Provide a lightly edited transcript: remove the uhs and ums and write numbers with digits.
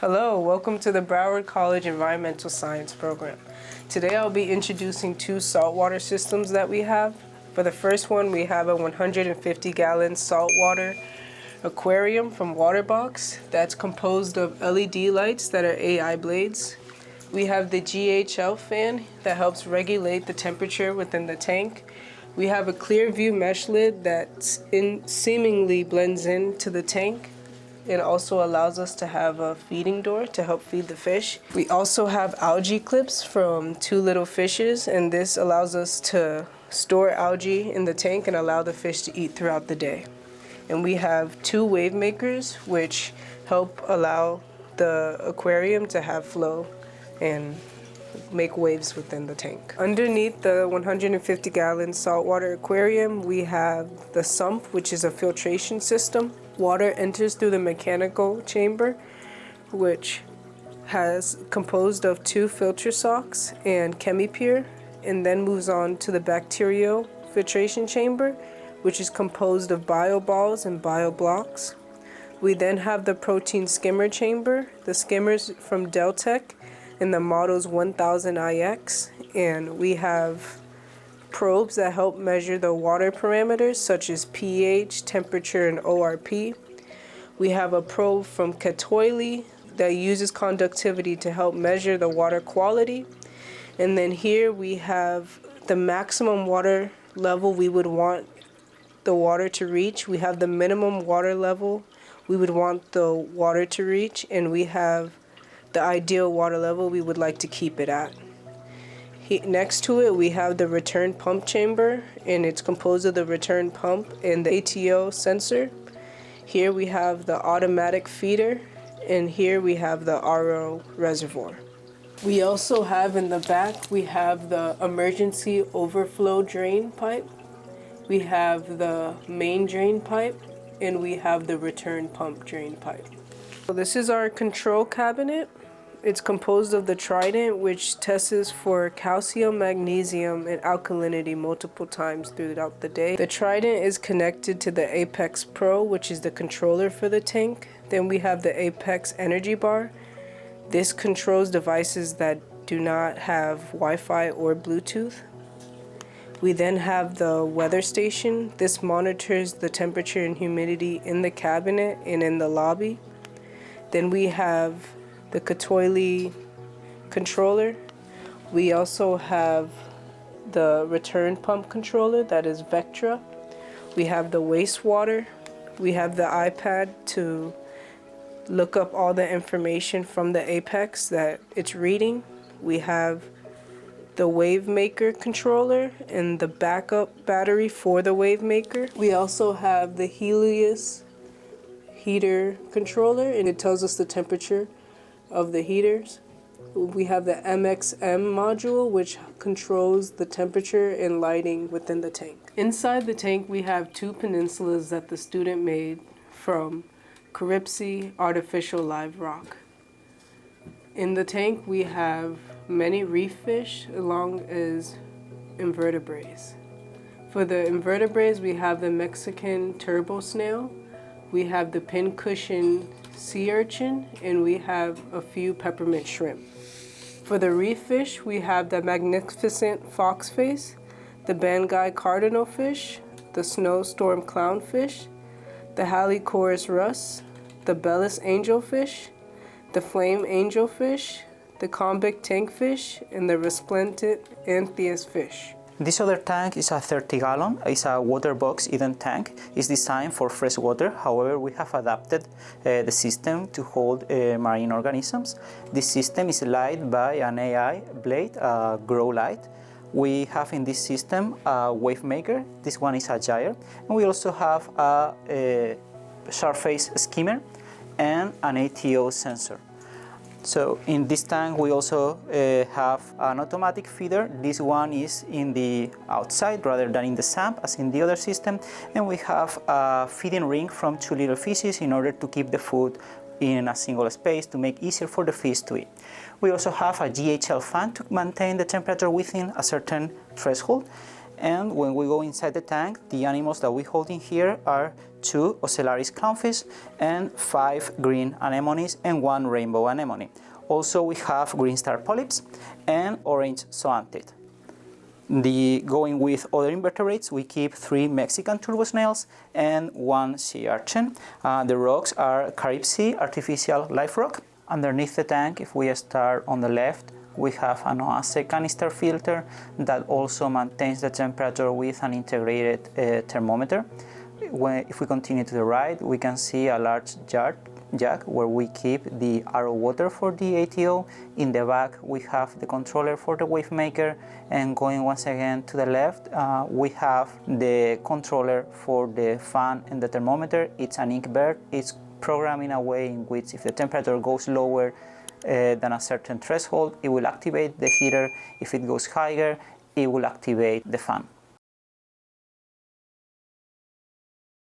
Hello, welcome to the Broward College Environmental Science program. Today I'll be introducing two saltwater systems that we have. For the first one, we have a 150-gallon saltwater aquarium from Waterbox that's composed of LED lights that are AI blades. We have the GHL fan that helps regulate the temperature within the tank. We have a clear view mesh lid that seemingly blends into the tank. It also allows us to have a feeding door to help feed the fish. We also have algae clips from Two Little Fishes, and this allows us to store algae in the tank and allow the fish to eat throughout the day. And we have two wave makers, which help allow the aquarium to have flow and make waves within the tank. Underneath the 150-gallon saltwater aquarium, we have the sump, which is a filtration system. Water enters through the mechanical chamber, which has composed of two filter socks and ChemiPure, and then moves on to the bacterial filtration chamber, which is composed of bioballs and bioblocks. We then have the protein skimmer chamber. The skimmers from Deltec in the models 1000IX, and we have probes that help measure the water parameters such as pH, temperature, and ORP. We have a probe from Katoili that uses conductivity to help measure the water quality. And then here we have the maximum water level we would want the water to reach. We have the minimum water level we would want the water to reach, and we have the ideal water level we would like to keep it at. Next to it, we have the return pump chamber, and it's composed of the return pump and the ATO sensor. Here we have the automatic feeder, and here we have the RO reservoir. We also have in the back, we have the emergency overflow drain pipe. We have the main drain pipe, and we have the return pump drain pipe. So this is our control cabinet. It's composed of the Trident, which tests for calcium, magnesium, and alkalinity multiple times throughout the day. The Trident is connected to the Apex Pro, which is the controller for the tank. Then we have the Apex Energy Bar. This controls devices that do not have Wi-Fi or Bluetooth. We then have the weather station. This monitors the temperature and humidity in the cabinet and in the lobby. Then we have the Katoili controller. We also have the return pump controller, that is Vectra. We have the wastewater. We have the iPad to look up all the information from the Apex that it's reading. We have the Wave Maker controller and the backup battery for the Wave Maker. We also have the Helios heater controller, and it tells us the temperature of the heaters. We have the MXM module, which controls the temperature and lighting within the tank. Inside the tank, we have two peninsulas that the student made from Carypsi artificial live rock. In the tank, we have many reef fish along as invertebrates. For the invertebrates, we have the Mexican turbo snail, we have the pincushion sea urchin, and we have a few peppermint shrimp. For the reef fish, we have the magnificent foxface, the Banggai cardinal fish, the snowstorm clownfish, the Halichoerus rus, the Bellis angelfish, the flame angelfish, the convict tankfish, and the resplendent anthias fish. This other tank is a 30-gallon. It's a water box Eden tank. It's designed for fresh water. However, we have adapted the system to hold marine organisms. This system is lighted by an AI blade, grow light. We have in this system a wave maker. This one is a gyre. And we also have a surface skimmer and an ATO sensor. So in this tank we also have an automatic feeder. This one is in the outside rather than in the sump as in the other system, and we have a feeding ring from Two Little Fishes in order to keep the food in a single space to make easier for the fish to eat. We also have a GHL fan to maintain the temperature within a certain threshold, And when we go inside the tank, the animals that we hold in here are 2 ocellaris clownfish and 5 green anemones and 1 rainbow anemone. Also, we have green star polyps and orange zoanthid. Going with other invertebrates, we keep 3 Mexican turbo snails and 1 sea urchin. The rocks are Carib Sea artificial life rock. Underneath the tank, if we start on the left, we have an oase canister filter that also maintains the temperature with an integrated thermometer. If we continue to the right, we can see a large jug where we keep the RO water for the ATO. In the back, we have the controller for the wave maker, and going once again to the left, we have the controller for the fan and the thermometer. It's an inkbird. It's programmed in a way in which if the temperature goes lower than a certain threshold, it will activate the heater. If it goes higher, it will activate the fan.